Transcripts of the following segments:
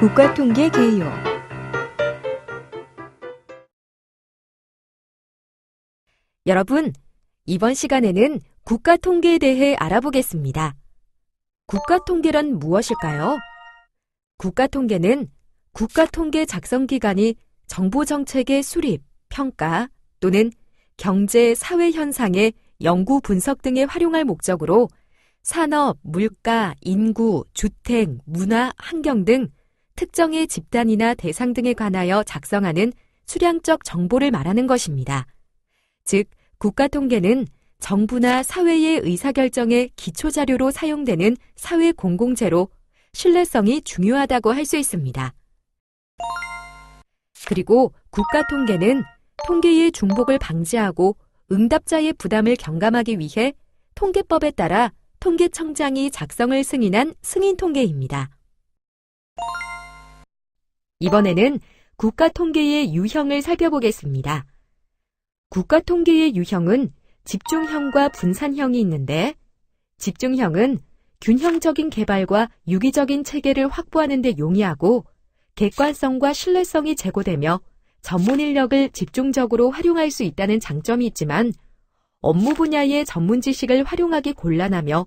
국가통계 개요. 여러분, 이번 시간에는 국가통계에 대해 알아보겠습니다. 국가통계란 무엇일까요? 국가통계는 국가통계 작성기관이 정부정책의 수립, 평가 또는 경제, 사회 현상의 연구 분석 등에 활용할 목적으로 산업, 물가, 인구, 주택, 문화, 환경 등 특정의 집단이나 대상 등에 관하여 작성하는 수량적 정보를 말하는 것입니다. 즉, 국가통계는 정부나 사회의 의사결정의 기초자료로 사용되는 사회 공공재로 신뢰성이 중요하다고 할 수 있습니다. 그리고 국가통계는 통계의 중복을 방지하고 응답자의 부담을 경감하기 위해 통계법에 따라 통계청장이 작성을 승인한 승인통계입니다. 이번에는 국가통계의 유형을 살펴보겠습니다. 국가통계의 유형은 집중형과 분산형이 있는데, 집중형은 균형적인 개발과 유기적인 체계를 확보하는 데 용이하고 객관성과 신뢰성이 제고되며 전문 인력을 집중적으로 활용할 수 있다는 장점이 있지만 업무 분야의 전문 지식을 활용하기 곤란하며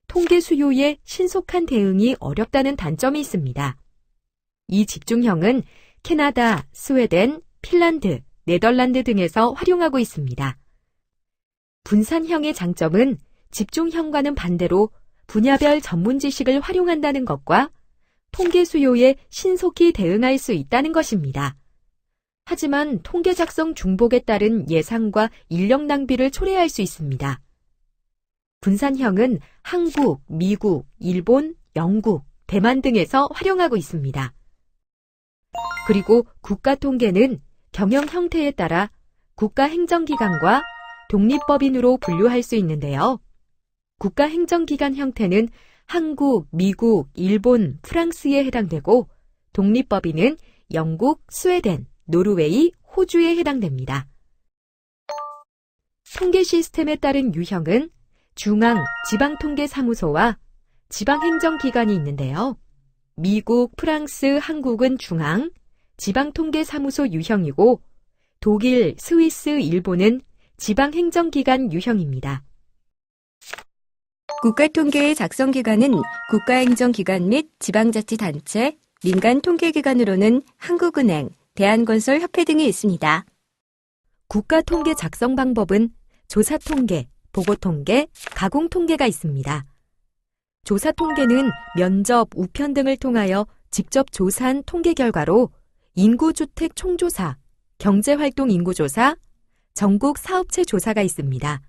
통계 수요에 신속한 대응이 어렵다는 단점이 있습니다. 이 집중형은 캐나다, 스웨덴, 핀란드, 네덜란드 등에서 활용하고 있습니다. 분산형의 장점은 집중형과는 반대로 분야별 전문 지식을 활용한다는 것과 통계 수요에 신속히 대응할 수 있다는 것입니다. 하지만 통계 작성 중복에 따른 예산과 인력 낭비를 초래할 수 있습니다. 분산형은 한국, 미국, 일본, 영국, 대만 등에서 활용하고 있습니다. 그리고 국가통계는 경영 형태에 따라 국가행정기관과 독립법인으로 분류할 수 있는데요. 국가행정기관 형태는 한국, 미국, 일본, 프랑스에 해당되고 독립법인은 영국, 스웨덴, 노르웨이, 호주에 해당됩니다. 통계 시스템에 따른 유형은 중앙, 지방통계사무소와 지방행정기관이 있는데요. 미국, 프랑스, 한국은 중앙, 지방통계사무소 유형이고 독일, 스위스, 일본은 지방행정기관 유형입니다. 국가통계의 작성기관은 국가행정기관 및 지방자치단체, 민간통계기관으로는 한국은행, 대한건설협회 등이 있습니다. 국가통계 작성 방법은 조사통계, 보고통계, 가공통계가 있습니다. 조사통계는 면접, 우편 등을 통하여 직접 조사한 통계 결과로 인구주택 총조사, 경제활동 인구조사, 전국 사업체 조사가 있습니다.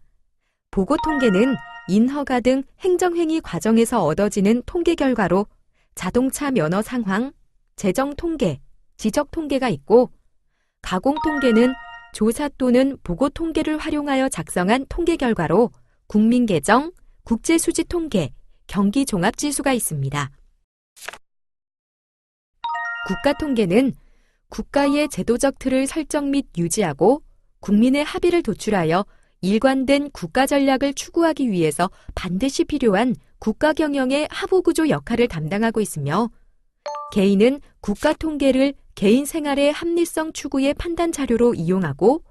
보고통계는 인허가 등 행정행위 과정에서 얻어지는 통계 결과로 자동차 면허 상황, 재정통계, 지적통계가 있고, 가공통계는 조사 또는 보고통계를 활용하여 작성한 통계 결과로 국민계정, 국제수지통계, 경기종합지수가 있습니다. 국가통계는 국가의 제도적 틀을 설정 및 유지하고 국민의 합의를 도출하여 일관된 국가 전략을 추구하기 위해서 반드시 필요한 국가 경영의 하부구조 역할을 담당하고 있으며, 개인은 국가통계를 개인 생활의 합리성 추구의 판단 자료로 이용하고,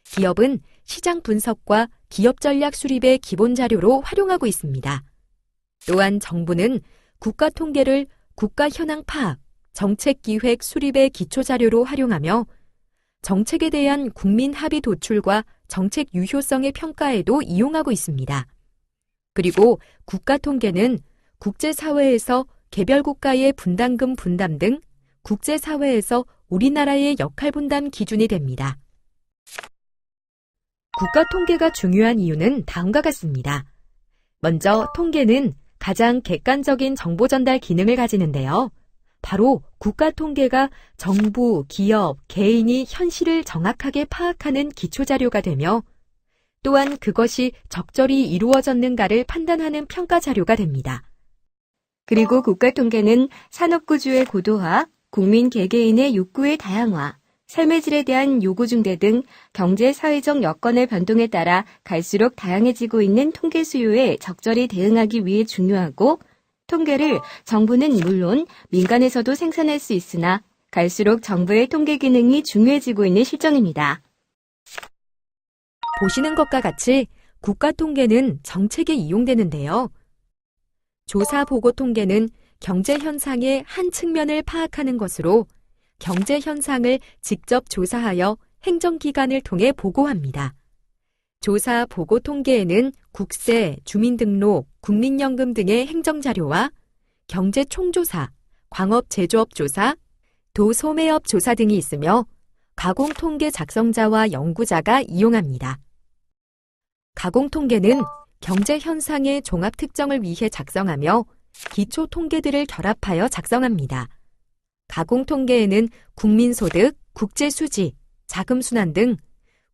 기업은 시장 분석과 기업 전략 수립의 기본 자료로 활용하고 있습니다. 또한 정부는 국가통계를 국가 현황 파악, 정책 기획 수립의 기초 자료로 활용하며 정책에 대한 국민 합의 도출과 정책 유효성의 평가에도 이용하고 있습니다. 그리고 국가통계는 국제사회에서 개별 국가의 분담금 분담 등 국제사회에서 우리나라의 역할 분담 기준이 됩니다. 국가통계가 중요한 이유는 다음과 같습니다. 먼저 통계는 가장 객관적인 정보 전달 기능을 가지는데요. 바로 국가통계가 정부, 기업, 개인이 현실을 정확하게 파악하는 기초자료가 되며 또한 그것이 적절히 이루어졌는가를 판단하는 평가자료가 됩니다. 그리고 국가통계는 산업구조의 고도화, 국민 개개인의 욕구의 다양화, 삶의 질에 대한 요구 증대 등 경제 사회적 여건의 변동에 따라 갈수록 다양해지고 있는 통계 수요에 적절히 대응하기 위해 중요하고, 통계를 정부는 물론 민간에서도 생산할 수 있으나 갈수록 정부의 통계 기능이 중요해지고 있는 실정입니다. 보시는 것과 같이 국가 통계는 정책에 이용되는데요. 조사 보고 통계는 경제 현상의 한 측면을 파악하는 것으로 경제 현상을 직접 조사하여 행정기관을 통해 보고합니다. 조사 보고 통계에는 국세, 주민등록, 국민연금 등의 행정자료와 경제 총조사, 광업 제조업 조사, 도소매업 조사 등이 있으며 가공통계 작성자와 연구자가 이용합니다. 가공통계는 경제 현상의 종합 특정을 위해 작성하며 기초 통계들을 결합하여 작성합니다. 가공통계에는 국민소득, 국제수지, 자금순환 등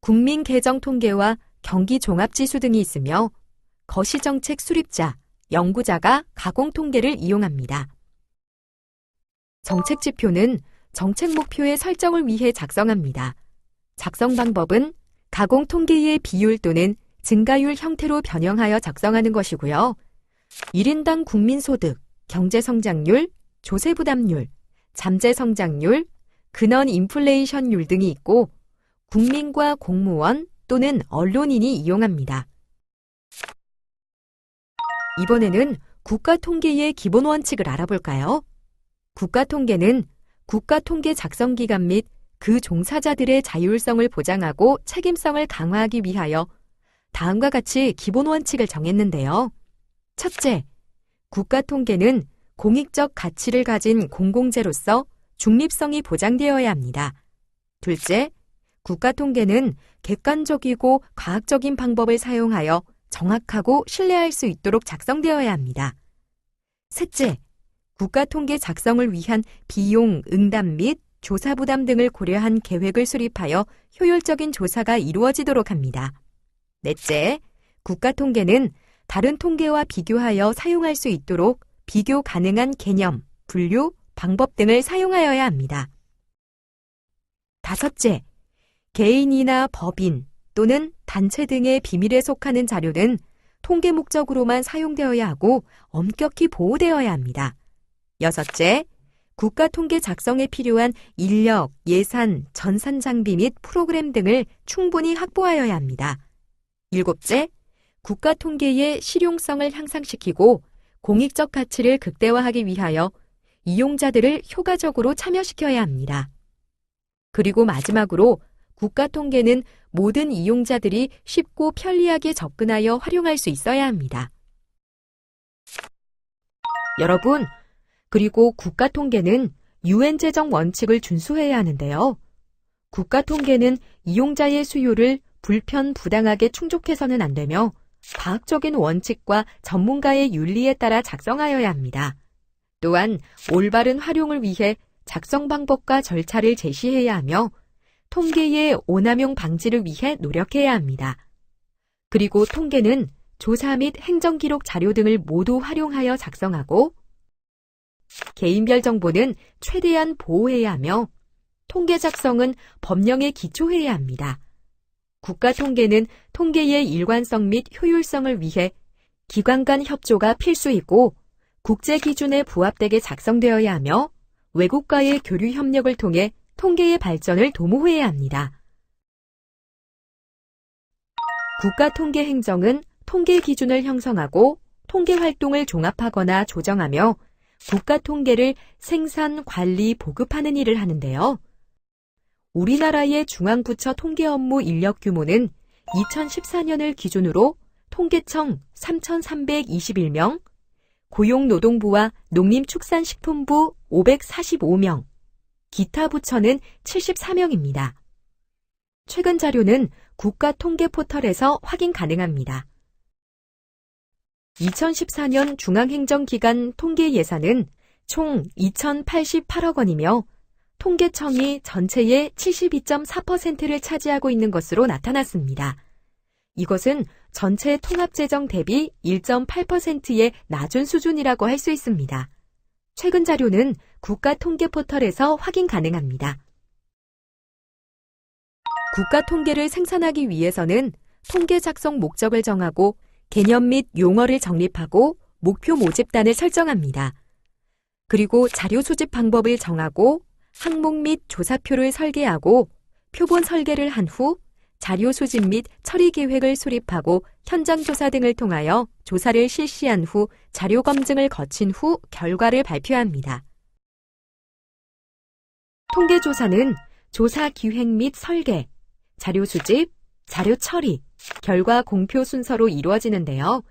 국민계정통계와 경기종합지수 등이 있으며 거시정책 수립자, 연구자가 가공통계를 이용합니다. 정책지표는 정책 목표의 설정을 위해 작성합니다. 작성 방법은 가공통계의 비율 또는 증가율 형태로 변형하여 작성하는 것이고요. 1인당 국민소득, 경제성장률, 조세부담률, 잠재성장률, 근원 인플레이션율 등이 있고 국민과 공무원 또는 언론인이 이용합니다. 이번에는 국가통계의 기본 원칙을 알아볼까요? 국가통계는 국가통계 작성기관 및 그 종사자들의 자율성을 보장하고 책임성을 강화하기 위하여 다음과 같이 기본 원칙을 정했는데요. 첫째, 국가통계는 공익적 가치를 가진 공공재로서 중립성이 보장되어야 합니다. 둘째, 국가통계는 객관적이고 과학적인 방법을 사용하여 정확하고 신뢰할 수 있도록 작성되어야 합니다. 셋째, 국가통계 작성을 위한 비용, 응답 및 조사 부담 등을 고려한 계획을 수립하여 효율적인 조사가 이루어지도록 합니다. 넷째, 국가통계는 다른 통계와 비교하여 사용할 수 있도록 비교 가능한 개념, 분류, 방법 등을 사용하여야 합니다. 다섯째, 개인이나 법인 또는 단체 등의 비밀에 속하는 자료는 통계 목적으로만 사용되어야 하고 엄격히 보호되어야 합니다. 여섯째, 국가통계 작성에 필요한 인력, 예산, 전산 장비 및 프로그램 등을 충분히 확보하여야 합니다. 일곱째, 국가통계의 실용성을 향상시키고 공익적 가치를 극대화하기 위하여 이용자들을 효과적으로 참여시켜야 합니다. 그리고 마지막으로 국가통계는 모든 이용자들이 쉽고 편리하게 접근하여 활용할 수 있어야 합니다. 여러분, 그리고 국가통계는 UN 제정 원칙을 준수해야 하는데요. 국가통계는 이용자의 수요를 불편부당하게 충족해서는 안 되며 과학적인 원칙과 전문가의 윤리에 따라 작성하여야 합니다. 또한 올바른 활용을 위해 작성 방법과 절차를 제시해야 하며 통계의 오남용 방지를 위해 노력해야 합니다. 그리고 통계는 조사 및 행정기록 자료 등을 모두 활용하여 작성하고 개인별 정보는 최대한 보호해야 하며 통계 작성은 법령에 기초해야 합니다. 국가통계는 통계의 일관성 및 효율성을 위해 기관 간 협조가 필수이고 국제 기준에 부합되게 작성되어야 하며 외국과의 교류 협력을 통해 통계의 발전을 도모해야 합니다. 국가통계 행정은 통계 기준을 형성하고 통계 활동을 종합하거나 조정하며 국가통계를 생산, 관리, 보급하는 일을 하는데요. 우리나라의 중앙부처 통계 업무 인력 규모는 2014년을 기준으로 통계청 3,321명, 고용노동부와 농림축산식품부 545명, 기타 부처는 74명입니다. 최근 자료는 국가통계포털에서 확인 가능합니다. 2014년 중앙행정기관 통계 예산은 총 2,088억 원이며 통계청이 전체의 72.4%를 차지하고 있는 것으로 나타났습니다. 이것은 전체 통합재정 대비 1.8%의 낮은 수준이라고 할 수 있습니다. 최근 자료는 국가통계포털에서 확인 가능합니다. 국가통계를 생산하기 위해서는 통계 작성 목적을 정하고 개념 및 용어를 정립하고 목표 모집단을 설정합니다. 그리고 자료 수집 방법을 정하고 항목 및 조사표를 설계하고 표본 설계를 한 후 자료 수집 및 처리 계획을 수립하고 현장 조사 등을 통하여 조사를 실시한 후 자료 검증을 거친 후 결과를 발표합니다. 통계조사는 조사 기획 및 설계, 자료 수집, 자료 처리, 결과 공표 순서로 이루어지는데요.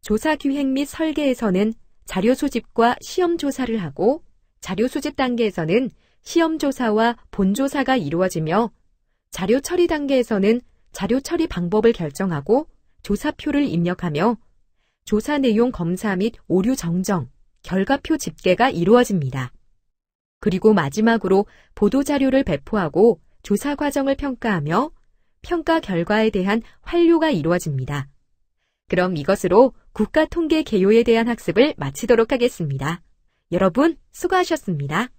조사 기획 및 설계에서는 자료 수집과 시험 조사를 하고 자료 수집 단계에서는 시험 조사와 본조사가 이루어지며 자료 처리 단계에서는 자료 처리 방법을 결정하고 조사표를 입력하며 조사 내용 검사 및 오류 정정, 결과표 집계가 이루어집니다. 그리고 마지막으로 보도자료를 배포하고 조사 과정을 평가하며 평가 결과에 대한 환류가 이루어집니다. 그럼 이것으로 국가통계 개요에 대한 학습을 마치도록 하겠습니다. 여러분 수고하셨습니다.